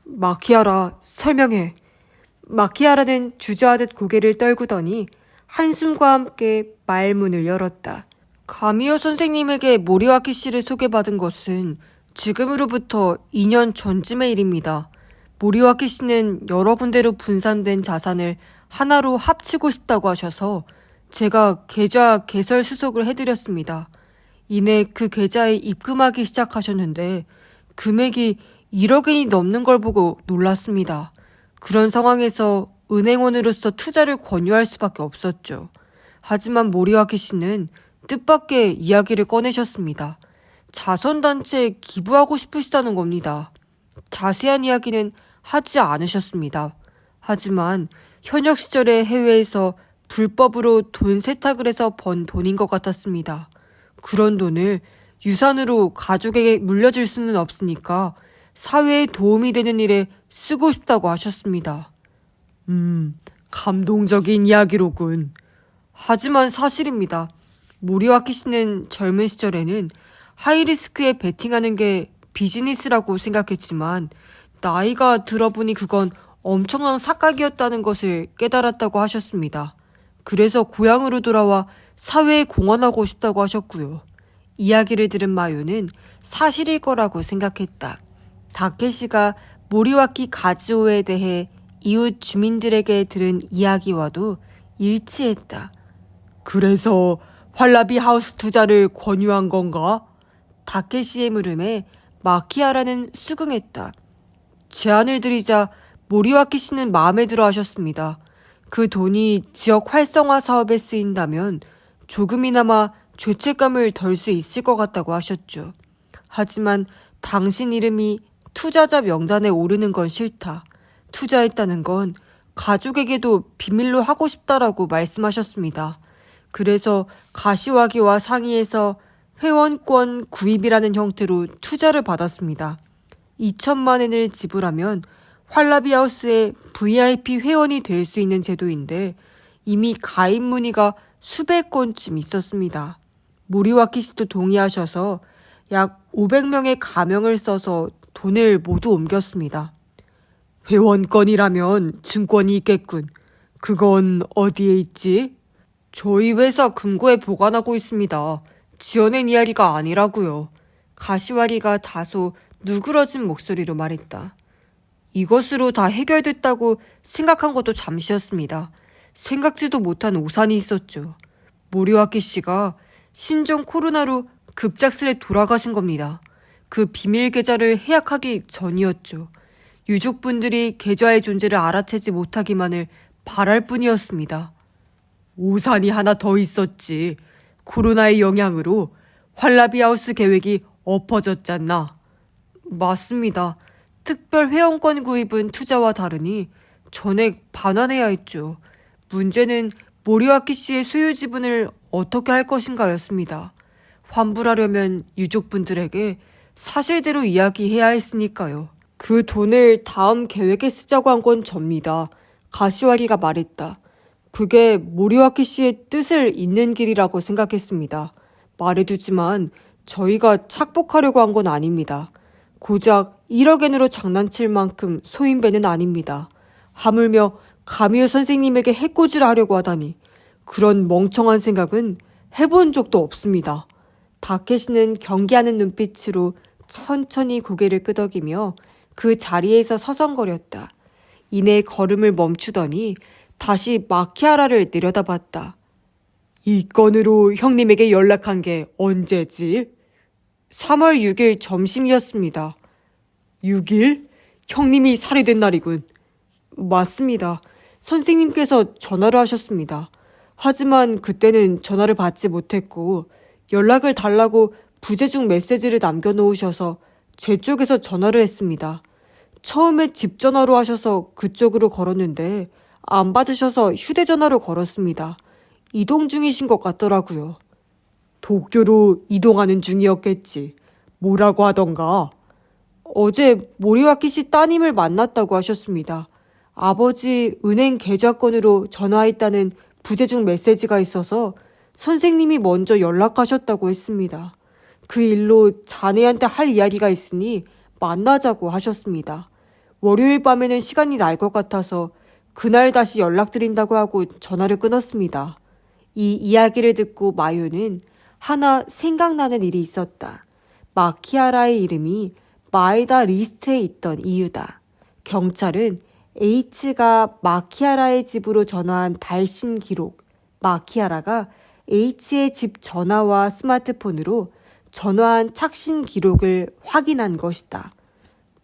마키아라, 설명해. 마키아라는 주저하듯 고개를 떨구더니 한숨과 함께 말문을 열었다. 가미오 선생님에게 모리와키 씨를 소개받은 것은 지금으로부터 2년 전쯤의 일입니다. 모리와키 씨는 여러 군데로 분산된 자산을 하나로 합치고 싶다고 하셔서 제가 계좌 개설 수속을 해드렸습니다. 이내 그 계좌에 입금하기 시작하셨는데 금액이 1억엔이 넘는 걸 보고 놀랐습니다. 그런 상황에서 은행원으로서 투자를 권유할 수밖에 없었죠. 하지만 모리와키 씨는 뜻밖의 이야기를 꺼내셨습니다. 자선단체에 기부하고 싶으시다는 겁니다. 자세한 이야기는 하지 않으셨습니다. 하지만 현역 시절에 해외에서 불법으로 돈 세탁을 해서 번 돈인 것 같았습니다. 그런 돈을 유산으로 가족에게 물려줄 수는 없으니까 사회에 도움이 되는 일에 쓰고 싶다고 하셨습니다. 감동적인 이야기로군. 하지만 사실입니다. 모리와키 씨는 젊은 시절에는 하이리스크에 베팅하는 게 비즈니스라고 생각했지만 나이가 들어보니 그건 엄청난 착각이었다는 것을 깨달았다고 하셨습니다. 그래서 고향으로 돌아와 사회에 공헌하고 싶다고 하셨고요. 이야기를 들은 마요는 사실일 거라고 생각했다. 다케시가 모리와키 가즈오에 대해 이웃 주민들에게 들은 이야기와도 일치했다. 그래서 활라비 하우스 투자를 권유한 건가? 다케시의 물음에 마키아라는 수긍했다. 제안을 드리자 모리와키 씨는 마음에 들어 하셨습니다. 그 돈이 지역 활성화 사업에 쓰인다면 조금이나마 죄책감을 덜 수 있을 것 같다고 하셨죠. 하지만 당신 이름이 투자자 명단에 오르는 건 싫다. 투자했다는 건 가족에게도 비밀로 하고 싶다라고 말씀하셨습니다. 그래서 가시와기와 상의해서 회원권 구입이라는 형태로 투자를 받았습니다. 2천만 엔을 지불하면 활라비하우스의 VIP 회원이 될 수 있는 제도인데 이미 가입 문의가 수백 건쯤 있었습니다. 모리와키 씨도 동의하셔서 약 500명의 가명을 써서 돈을 모두 옮겼습니다. 회원권이라면 증권이 있겠군. 그건 어디에 있지? 저희 회사 금고에 보관하고 있습니다. 지어낸 이야기가 아니라고요. 가시와리가 다소 누그러진 목소리로 말했다. 이것으로 다 해결됐다고 생각한 것도 잠시였습니다. 생각지도 못한 오산이 있었죠. 모리와키 씨가 신종 코로나로 급작스레 돌아가신 겁니다. 그 비밀 계좌를 해약하기 전이었죠. 유족분들이 계좌의 존재를 알아채지 못하기만을 바랄 뿐이었습니다. 오산이 하나 더 있었지. 코로나의 영향으로 활라비하우스 계획이 엎어졌잖아. 맞습니다. 특별 회원권 구입은 투자와 다르니 전액 반환해야 했죠. 문제는 모리와키 씨의 소유 지분을 어떻게 할 것인가였습니다. 환불하려면 유족분들에게 사실대로 이야기해야 했으니까요. 그 돈을 다음 계획에 쓰자고 한 건 접니다. 가시와기가 말했다. 그게 모리와키 씨의 뜻을 잇는 길이라고 생각했습니다. 말해두지만 저희가 착복하려고 한 건 아닙니다. 고작 1억엔으로 장난칠 만큼 소인배는 아닙니다. 하물며 가미오 선생님에게 해코지를 하려고 하다니 그런 멍청한 생각은 해본 적도 없습니다. 다케시는 경계하는 눈빛으로 천천히 고개를 끄덕이며 그 자리에서 서성거렸다. 이내 걸음을 멈추더니 다시 마키아라를 내려다봤다. 이 건으로 형님에게 연락한 게 언제지? 3월 6일 점심이었습니다. 6일? 형님이 살해된 날이군. 맞습니다. 선생님께서 전화를 하셨습니다. 하지만 그때는 전화를 받지 못했고 연락을 달라고 부재중 메시지를 남겨놓으셔서 제 쪽에서 전화를 했습니다. 처음에 집 전화로 하셔서 그쪽으로 걸었는데 안 받으셔서 휴대전화로 걸었습니다. 이동 중이신 것 같더라고요. 도쿄로 이동하는 중이었겠지. 뭐라고 하던가? 어제 모리와키 씨 따님을 만났다고 하셨습니다. 아버지 은행 계좌권으로 전화했다는 부재중 메시지가 있어서 선생님이 먼저 연락하셨다고 했습니다. 그 일로 자네한테 할 이야기가 있으니 만나자고 하셨습니다. 월요일 밤에는 시간이 날 것 같아서 그날 다시 연락드린다고 하고 전화를 끊었습니다. 이 이야기를 듣고 마요는 하나 생각나는 일이 있었다. 마키아라의 이름이 마에다 리스트에 있던 이유다. 경찰은 H가 마키아라의 집으로 전화한 발신 기록, 마키아라가 H의 집 전화와 스마트폰으로 전화한 착신 기록을 확인한 것이다.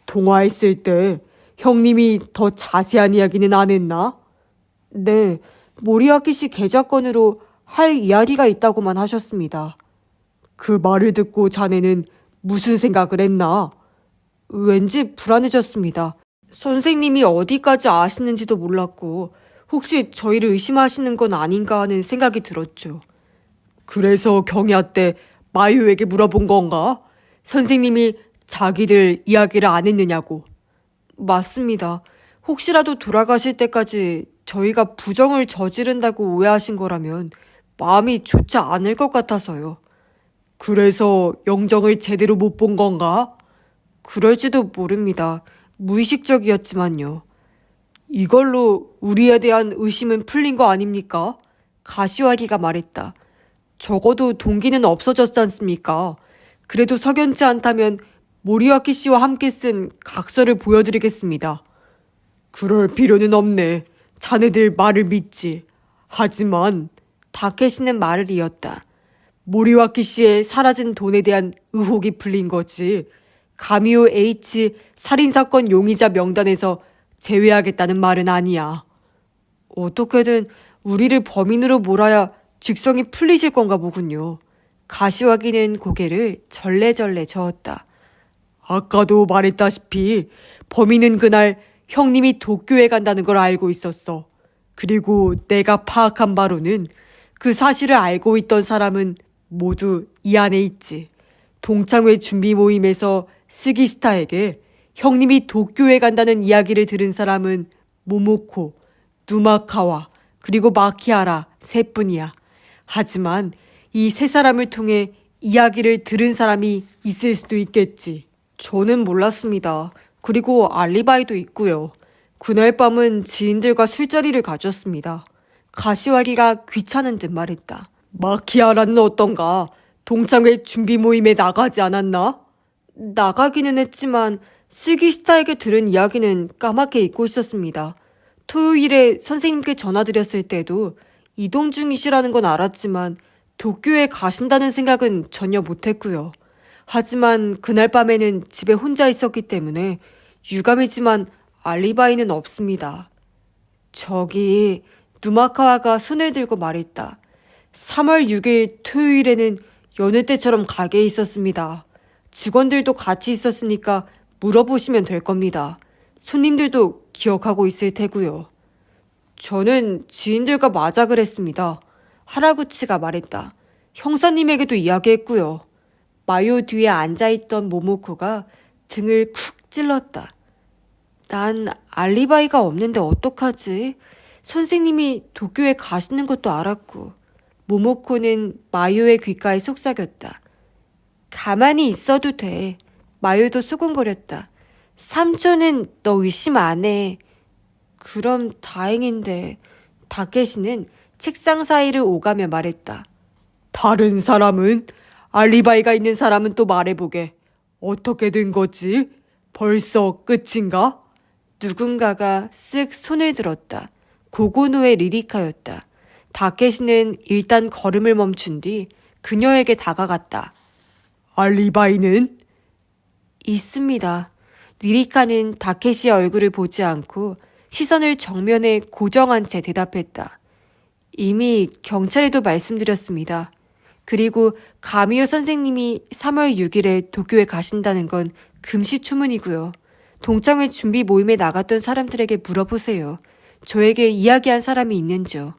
통화했을 때 형님이 더 자세한 이야기는 안 했나? 네, 모리아키 씨 계좌권으로 할 이야기가 있다고만 하셨습니다. 그 말을 듣고 자네는 무슨 생각을 했나? 왠지 불안해졌습니다. 선생님이 어디까지 아시는지도 몰랐고 혹시 저희를 의심하시는 건 아닌가 하는 생각이 들었죠. 그래서 경야 때 마유에게 물어본 건가? 선생님이 자기들 이야기를 안 했느냐고. 맞습니다. 혹시라도 돌아가실 때까지 저희가 부정을 저지른다고 오해하신 거라면 마음이 좋지 않을 것 같아서요. 그래서 영정을 제대로 못 본 건가? 그럴지도 모릅니다. 무의식적이었지만요. 이걸로 우리에 대한 의심은 풀린 거 아닙니까? 가시화기가 말했다. 적어도 동기는 없어졌지 않습니까? 그래도 석연치 않다면 모리와키 씨와 함께 쓴 각서를 보여드리겠습니다. 그럴 필요는 없네. 자네들 말을 믿지. 하지만 다케시는 말을 이었다. 모리와키 씨의 사라진 돈에 대한 의혹이 풀린 거지. 가미오 H 살인사건 용의자 명단에서 제외하겠다는 말은 아니야. 어떻게든 우리를 범인으로 몰아야 직성이 풀리실 건가 보군요. 가시화기는 고개를 절레절레 저었다. 아까도 말했다시피 범인은 그날 형님이 도쿄에 간다는 걸 알고 있었어. 그리고 내가 파악한 바로는 그 사실을 알고 있던 사람은 모두 이 안에 있지. 동창회 준비 모임에서 스기스타에게 형님이 도쿄에 간다는 이야기를 들은 사람은 모모코, 누마카와 그리고 마키아라 셋뿐이야. 하지만 이 세 사람을 통해 이야기를 들은 사람이 있을 수도 있겠지. 저는 몰랐습니다. 그리고 알리바이도 있고요. 그날 밤은 지인들과 술자리를 가졌습니다. 가시화기가 귀찮은 듯 말했다. 마키아라는 어떤가? 동창회 준비 모임에 나가지 않았나? 나가기는 했지만 스기시타에게 들은 이야기는 까맣게 잊고 있었습니다. 토요일에 선생님께 전화드렸을 때도 이동 중이시라는 건 알았지만 도쿄에 가신다는 생각은 전혀 못했고요. 하지만 그날 밤에는 집에 혼자 있었기 때문에 유감이지만 알리바이는 없습니다. 저기 누마카와가 손을 들고 말했다. 3월 6일 토요일에는 여느 때처럼 가게에 있었습니다. 직원들도 같이 있었으니까 물어보시면 될 겁니다. 손님들도 기억하고 있을 테고요. 저는 지인들과 마작을 했습니다. 하라구치가 말했다. 형사님에게도 이야기했고요. 마요 뒤에 앉아있던 모모코가 등을 쿡 찔렀다. 난 알리바이가 없는데 어떡하지? 선생님이 도쿄에 가시는 것도 알았고. 모모코는 마요의 귓가에 속삭였다. 가만히 있어도 돼. 마요도 수군거렸다. 삼촌은 너 의심 안 해. 그럼 다행인데. 다케시는 책상 사이를 오가며 말했다. 다른 사람은? 알리바이가 있는 사람은 또 말해보게. 어떻게 된 거지? 벌써 끝인가? 누군가가 쓱 손을 들었다. 고고노의 리리카였다. 다케시는 일단 걸음을 멈춘 뒤 그녀에게 다가갔다. 알리바이는? 있습니다. 리리카는 다케시의 얼굴을 보지 않고 시선을 정면에 고정한 채 대답했다. 이미 경찰에도 말씀드렸습니다. 그리고 가미오 선생님이 3월 6일에 도쿄에 가신다는 건 금시초문이고요. 동창회 준비 모임에 나갔던 사람들에게 물어보세요. 저에게 이야기한 사람이 있는지요.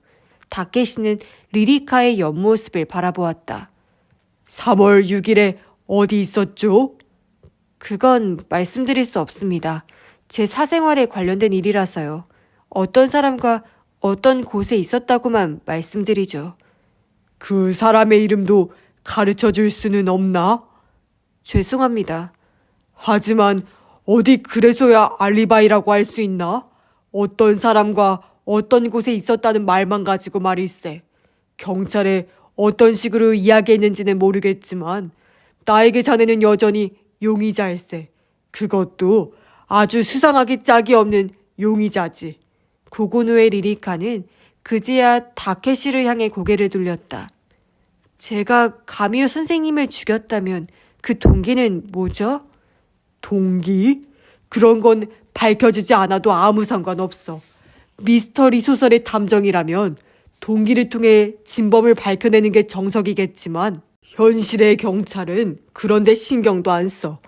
다케시는 리리카의 옆모습을 바라보았다. 3월 6일에 어디 있었죠? 그건 말씀드릴 수 없습니다. 제 사생활에 관련된 일이라서요. 어떤 사람과 어떤 곳에 있었다고만 말씀드리죠. 그 사람의 이름도 가르쳐 줄 수는 없나? 죄송합니다. 하지만 어디 그래서야 알리바이라고 할 수 있나? 어떤 사람과 어떤 곳에 있었다는 말만 가지고 말일세. 경찰에 어떤 식으로 이야기했는지는 모르겠지만 나에게 자네는 여전히 용의자일세. 그것도 아주 수상하기 짝이 없는 용의자지. 고고노의 리리카는 그제야 다케시를 향해 고개를 돌렸다. 제가 가미오 선생님을 죽였다면 그 동기는 뭐죠? 동기? 그런 건 밝혀지지 않아도 아무 상관없어. 미스터리 소설의 탐정이라면 동기를 통해 진범을 밝혀내는 게 정석이겠지만 현실의 경찰은 그런데 신경도 안 써.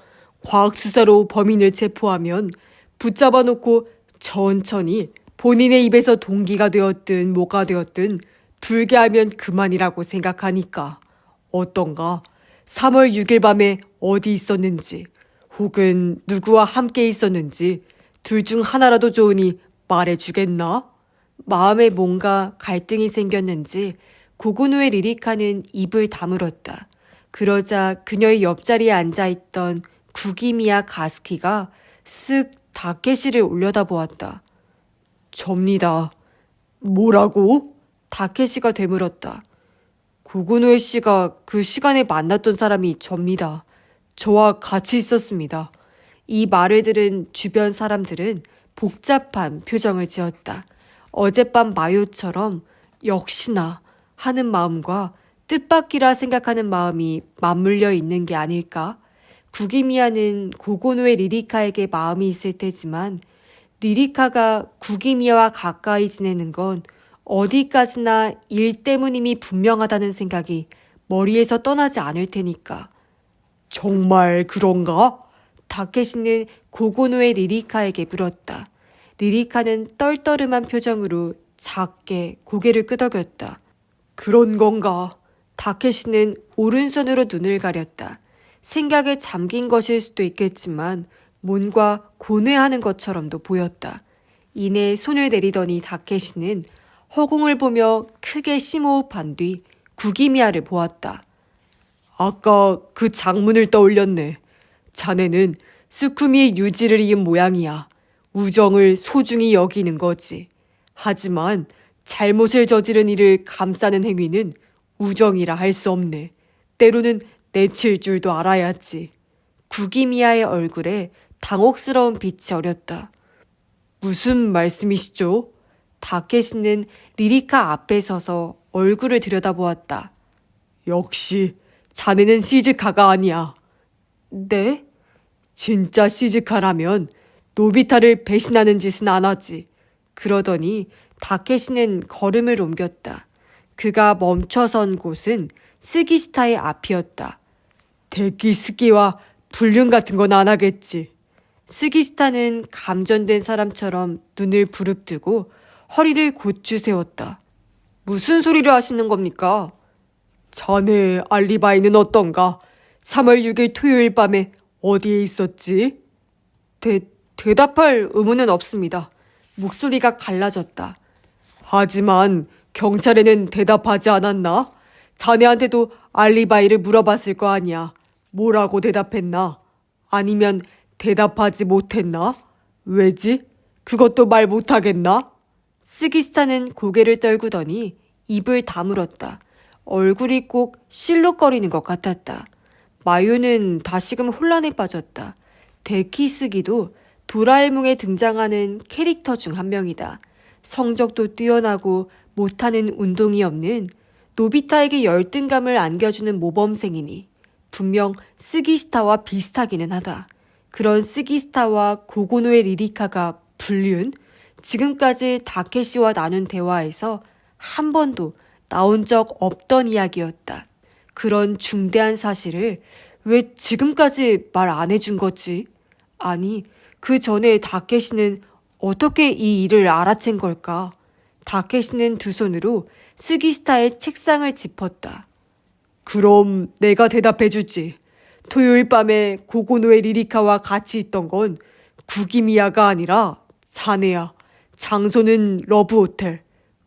과학수사로 범인을 체포하면 붙잡아 놓고 천천히 본인의 입에서 동기가 되었든 뭐가 되었든 불게 하면 그만이라고 생각하니까. 어떤가? 3월 6일 밤에 어디 있었는지 혹은 누구와 함께 있었는지 둘 중 하나라도 좋으니 말해주겠나? 마음에 뭔가 갈등이 생겼는지 고고노의 리리카는 입을 다물었다. 그러자 그녀의 옆자리에 앉아있던 구기미야 가스키가 쓱 다케시를 올려다보았다. 접니다. 뭐라고? 다케시가 되물었다. 고고노에 씨가 그 시간에 만났던 사람이 접니다. 저와 같이 있었습니다. 이 말을 들은 주변 사람들은 복잡한 표정을 지었다. 어젯밤 마요처럼 역시나 하는 마음과 뜻밖이라 생각하는 마음이 맞물려 있는 게 아닐까? 구기미야는 고고노의 리리카에게 마음이 있을 테지만 리리카가 구기미야와 가까이 지내는 건 어디까지나 일 때문임이 분명하다는 생각이 머리에서 떠나지 않을 테니까. 정말 그런가? 다케시는 고고노의 리리카에게 물었다. 리리카는 떨떠름한 표정으로 작게 고개를 끄덕였다. 그런 건가? 다케시는 오른손으로 눈을 가렸다. 생각에 잠긴 것일 수도 있겠지만 뭔가 고뇌하는 것처럼도 보였다. 이내 손을 내리더니 다케시는 허공을 보며 크게 심호흡한 뒤 구기미야를 보았다. 아까 그 장문을 떠올렸네. 자네는 스쿠미의 유지를 이은 모양이야. 우정을 소중히 여기는 거지. 하지만 잘못을 저지른 이를 감싸는 행위는 우정이라 할 수 없네. 때로는 내칠 줄도 알아야지. 구기미야의 얼굴에 당혹스러운 빛이 어렸다. 무슨 말씀이시죠? 다케시는 리리카 앞에 서서 얼굴을 들여다보았다. 역시 자네는 시즈카가 아니야. 네? 진짜 시즈카라면 노비타를 배신하는 짓은 안 하지. 그러더니 다케시는 걸음을 옮겼다. 그가 멈춰선 곳은 스기시타의 앞이었다. 데키스키와 불륜 같은 건 안 하겠지. 스기시타는 감전된 사람처럼 눈을 부릅뜨고 허리를 곧주 세웠다. 무슨 소리를 하시는 겁니까? 자네의 알리바이는 어떤가? 3월 6일 토요일 밤에 어디에 있었지? 대답할 의무는 없습니다. 목소리가 갈라졌다. 하지만 경찰에는 대답하지 않았나? 자네한테도 알리바이를 물어봤을 거 아니야. 뭐라고 대답했나? 아니면 대답하지 못했나? 왜지? 그것도 말 못하겠나? 스기스타는 고개를 떨구더니 입을 다물었다. 얼굴이 꼭 실룩거리는 것 같았다. 마요는 다시금 혼란에 빠졌다. 데키스기도 도라에몽에 등장하는 캐릭터 중 한 명이다. 성적도 뛰어나고 못하는 운동이 없는 노비타에게 열등감을 안겨주는 모범생이니 분명 스기스타와 비슷하기는 하다. 그런 스기스타와 고고노의 리리카가 불륜? 지금까지 다케시와 나눈 대화에서 한 번도 나온 적 없던 이야기였다. 그런 중대한 사실을 왜 지금까지 말 안 해준 거지? 아니, 그 전에 다케시는 어떻게 이 일을 알아챈 걸까? 다케시는 두 손으로 스기스타의 책상을 짚었다. 그럼 내가 대답해주지. 토요일 밤에 고고노의 리리카와 같이 있던 건 구기미야가 아니라 자네야. 장소는 러브호텔.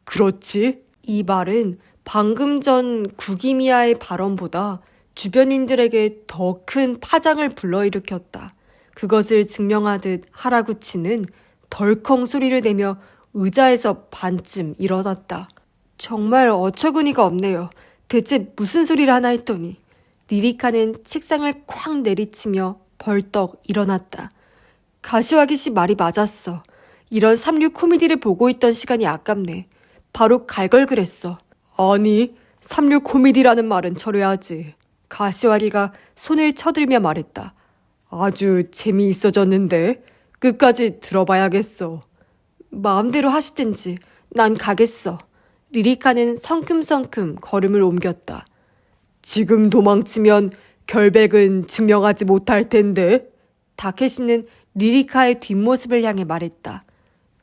그렇지? 이 말은 방금 전 구기미아의 발언보다 주변인들에게 더 큰 파장을 불러일으켰다. 그것을 증명하듯 하라구치는 덜컹 소리를 내며 의자에서 반쯤 일어났다. 정말 어처구니가 없네요. 대체 무슨 소리를 하나 했더니 리리카는 책상을 쾅 내리치며 벌떡 일어났다. 가시화기 씨 말이 맞았어. 이런 삼류 코미디를 보고 있던 시간이 아깝네. 바로 갈 걸 그랬어. 아니, 삼류 코미디라는 말은 철회하지. 가시화기가 손을 쳐들며 말했다. 아주 재미있어졌는데 끝까지 들어봐야겠어. 마음대로 하시든지 난 가겠어. 리리카는 성큼성큼 걸음을 옮겼다. 지금 도망치면 결백은 증명하지 못할 텐데. 다케시는 리리카의 뒷모습을 향해 말했다.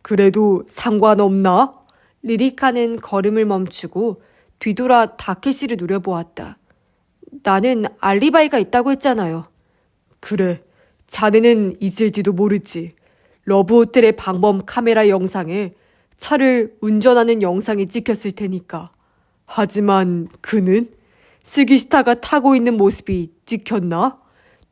그래도 상관없나? 리리카는 걸음을 멈추고 뒤돌아 다케시를 노려보았다. 나는 알리바이가 있다고 했잖아요. 그래, 자네는 있을지도 모르지. 러브호텔의 방범 카메라 영상에 차를 운전하는 영상이 찍혔을 테니까. 하지만 그는 스기스타가 타고 있는 모습이 찍혔나?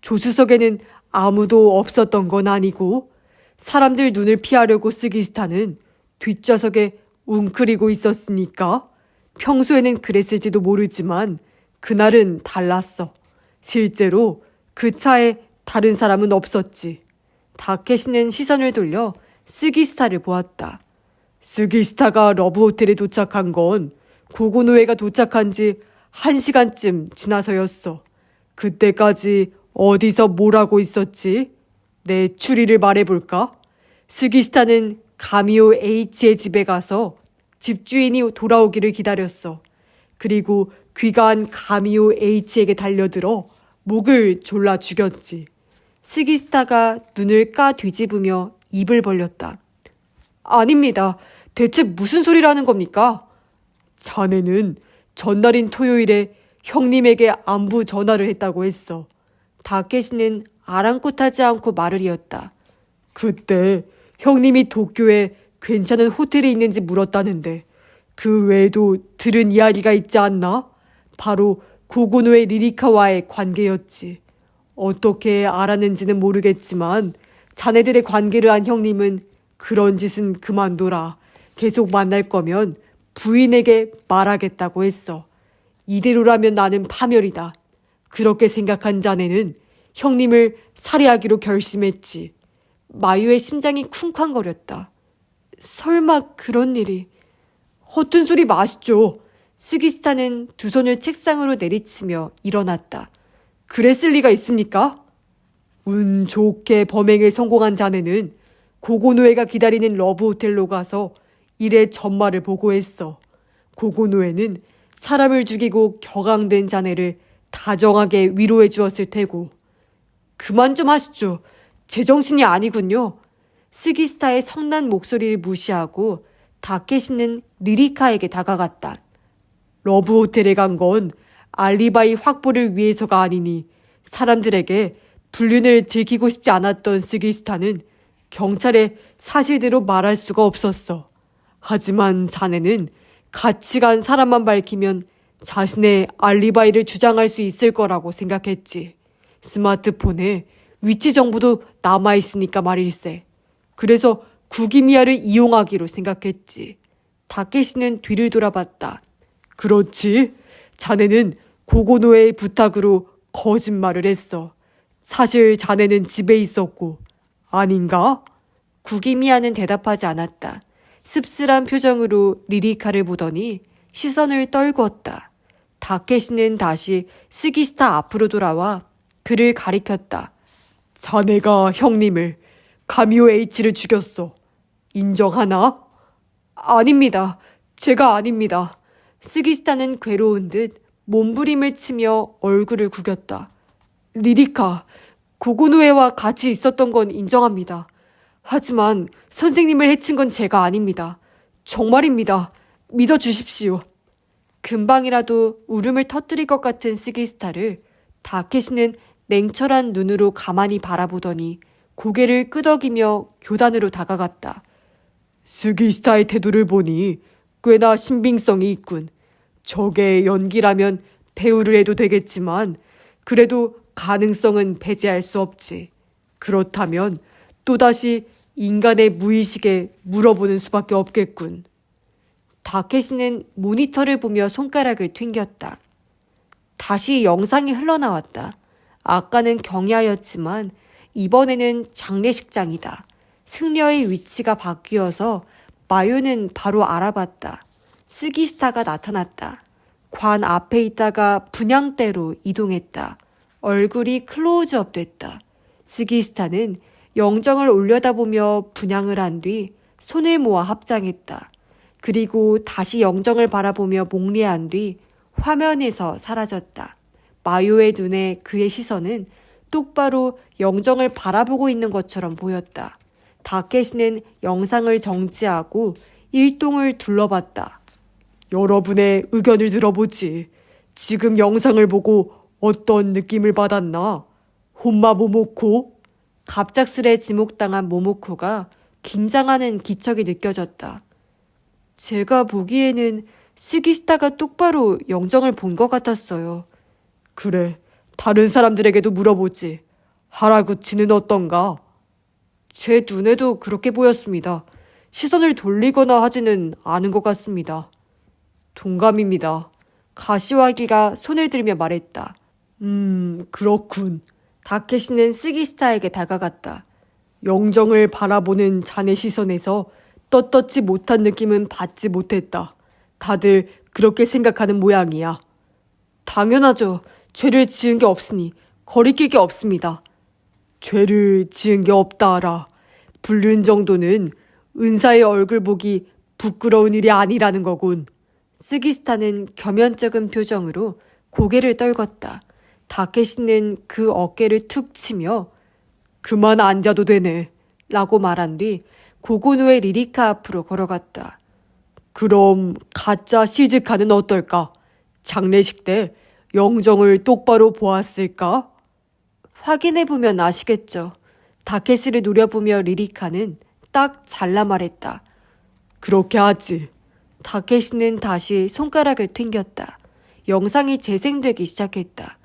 조수석에는 아무도 없었던 건 아니고 사람들 눈을 피하려고 스기스타는 뒷좌석에 웅크리고 있었으니까 평소에는 그랬을지도 모르지만 그날은 달랐어. 실제로 그 차에 다른 사람은 없었지. 다케시는 시선을 돌려 스기스타를 보았다. 스기스타가 러브호텔에 도착한 건 고고노에가 도착한 지 1시간쯤 지나서였어. 그때까지 어디서 뭘 하고 있었지? 내 추리를 말해볼까? 스기스타는 가미오 H의 집에 가서 집주인이 돌아오기를 기다렸어. 그리고 귀가한 가미오 H에게 달려들어 목을 졸라 죽였지. 스기스타가 눈을 까 뒤집으며 입을 벌렸다. 아닙니다. 대체 무슨 소리라는 겁니까? 자네는 전날인 토요일에 형님에게 안부 전화를 했다고 했어. 다케시는 아랑곳하지 않고 말을 이었다. 그때 형님이 도쿄에 괜찮은 호텔이 있는지 물었다는데 그 외에도 들은 이야기가 있지 않나? 바로 고고노의 리리카와의 관계였지. 어떻게 알았는지는 모르겠지만 자네들의 관계를 한 형님은 그런 짓은 그만둬라. 계속 만날 거면 부인에게 말하겠다고 했어. 이대로라면 나는 파멸이다. 그렇게 생각한 자네는 형님을 살해하기로 결심했지. 마유의 심장이 쿵쾅거렸다. 설마 그런 일이... 허튼 소리 마시죠. 스기스타는 두 손을 책상으로 내리치며 일어났다. 그랬을 리가 있습니까? 운 좋게 범행에 성공한 자네는 고고노에가 기다리는 러브호텔로 가서 일의 전말을 보고했어. 고고노에는 사람을 죽이고 격앙된 자네를 다정하게 위로해 주었을 테고. 그만 좀 하시죠. 제정신이 아니군요. 스기스타의 성난 목소리를 무시하고 다케시는 리리카에게 다가갔다. 러브호텔에 간 건 알리바이 확보를 위해서가 아니니 사람들에게 불륜을 들키고 싶지 않았던 스기스타는 경찰에 사실대로 말할 수가 없었어. 하지만 자네는 같이 간 사람만 밝히면 자신의 알리바이를 주장할 수 있을 거라고 생각했지. 스마트폰에 위치 정보도 남아있으니까 말일세. 그래서 구기미아를 이용하기로 생각했지. 다케시는 뒤를 돌아봤다. 그렇지. 자네는 고고노의 부탁으로 거짓말을 했어. 사실 자네는 집에 있었고. 아닌가? 구기미아는 대답하지 않았다. 씁쓸한 표정으로 리리카를 보더니 시선을 떨구었다. 다케시는 다시 스기스타 앞으로 돌아와 그를 가리켰다. 자네가 형님을 가미오 H를 죽였어. 인정하나? 아닙니다. 제가 아닙니다. 스기스타는 괴로운 듯 몸부림을 치며 얼굴을 구겼다. 리리카, 고고노에와 같이 있었던 건 인정합니다. 하지만 선생님을 해친 건 제가 아닙니다. 정말입니다. 믿어주십시오. 금방이라도 울음을 터뜨릴 것 같은 스기스타를 다케시는 냉철한 눈으로 가만히 바라보더니 고개를 끄덕이며 교단으로 다가갔다. 스기스타의 태도를 보니 꽤나 신빙성이 있군. 저게 연기라면 배우를 해도 되겠지만 그래도 가능성은 배제할 수 없지. 그렇다면 또다시 인간의 무의식에 물어보는 수밖에 없겠군. 다케시는 모니터를 보며 손가락을 튕겼다. 다시 영상이 흘러나왔다. 아까는 경야였지만 이번에는 장례식장이다. 승려의 위치가 바뀌어서 마요는 바로 알아봤다. 스기스타가 나타났다. 관 앞에 있다가 분향대로 이동했다. 얼굴이 클로즈업 됐다. 스기스타는 영정을 올려다보며 분향을 한 뒤 손을 모아 합장했다. 그리고 다시 영정을 바라보며 목례한 뒤 화면에서 사라졌다. 마요의 눈에 그의 시선은 똑바로 영정을 바라보고 있는 것처럼 보였다. 다케시는 영상을 정지하고 일동을 둘러봤다. 여러분의 의견을 들어보지. 지금 영상을 보고 어떤 느낌을 받았나? 혼마 모모코? 갑작스레 지목당한 모모코가 긴장하는 기척이 느껴졌다. 제가 보기에는 스기스타가 똑바로 영정을 본 것 같았어요. 그래, 다른 사람들에게도 물어보지. 하라구치는 어떤가? 제 눈에도 그렇게 보였습니다. 시선을 돌리거나 하지는 않은 것 같습니다. 동감입니다. 가시와기가 손을 들며 말했다. 그렇군. 다케시는 스기스타에게 다가갔다. 영정을 바라보는 자네 시선에서 떳떳지 못한 느낌은 받지 못했다. 다들 그렇게 생각하는 모양이야. 당연하죠. 죄를 지은 게 없으니 거리낄 게 없습니다. 죄를 지은 게 없다 알아. 불륜 정도는 은사의 얼굴 보기 부끄러운 일이 아니라는 거군. 스기스타는 겸연쩍은 표정으로 고개를 떨궜다. 다케시는 그 어깨를 툭 치며 그만 앉아도 되네 라고 말한 뒤 고고노의 리리카 앞으로 걸어갔다. 그럼 가짜 시즈카는 어떨까? 장례식 때 영정을 똑바로 보았을까? 확인해보면 아시겠죠. 다케시를 노려보며 리리카는 딱 잘라 말했다. 그렇게 하지. 다케시는 다시 손가락을 튕겼다. 영상이 재생되기 시작했다.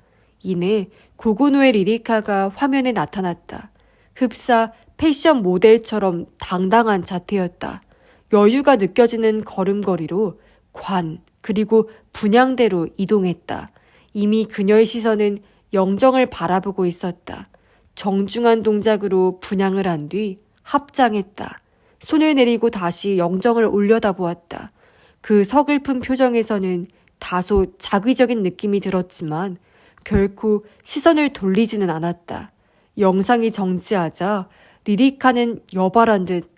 이내 고고노의 리리카가 화면에 나타났다. 흡사 패션 모델처럼 당당한 자태였다. 여유가 느껴지는 걸음걸이로 관 그리고 분향대로 이동했다. 이미 그녀의 시선은 영정을 바라보고 있었다. 정중한 동작으로 분향을 한 뒤 합장했다. 손을 내리고 다시 영정을 올려다보았다. 그 서글픈 표정에서는 다소 자기적인 느낌이 들었지만 결코 시선을 돌리지는 않았다. 영상이 정지하자 리리카는 여발한 듯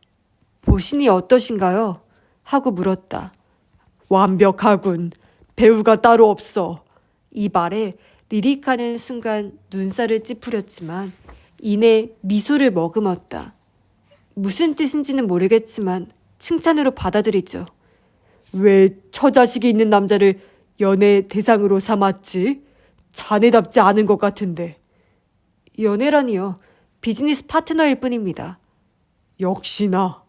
보신이 어떠신가요? 하고 물었다. 완벽하군. 배우가 따로 없어. 이 말에 리리카는 순간 눈살을 찌푸렸지만 이내 미소를 머금었다. 무슨 뜻인지는 모르겠지만 칭찬으로 받아들이죠. 왜 처자식이 있는 남자를 연애 대상으로 삼았지? 자네답지 않은 것 같은데. 연애라니요. 비즈니스 파트너일 뿐입니다. 역시나.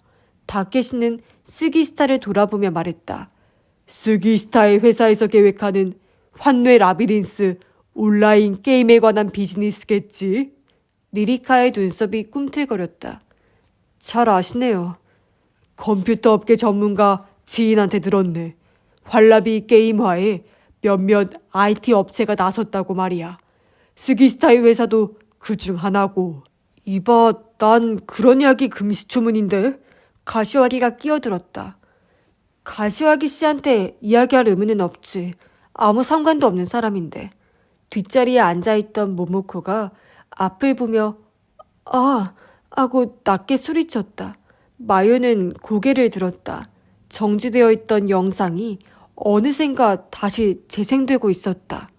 다케시는 스기스타를 돌아보며 말했다. 스기스타의 회사에서 계획하는 환뇌 라비린스 온라인 게임에 관한 비즈니스겠지? 리리카의 눈썹이 꿈틀거렸다. 잘 아시네요. 컴퓨터 업계 전문가 지인한테 들었네. 활라비 게임화에 몇몇 IT 업체가 나섰다고 말이야. 스기스타의 회사도 그중 하나고. 이봐, 난 그런 이야기 금시초문인데? 가시와기가 끼어들었다. 가시와기 씨한테 이야기할 의무는 없지. 아무 상관도 없는 사람인데. 뒷자리에 앉아있던 모모코가 앞을 보며 아! 하고 낮게 소리쳤다. 마요는 고개를 들었다. 정지되어 있던 영상이 어느샌가 다시 재생되고 있었다.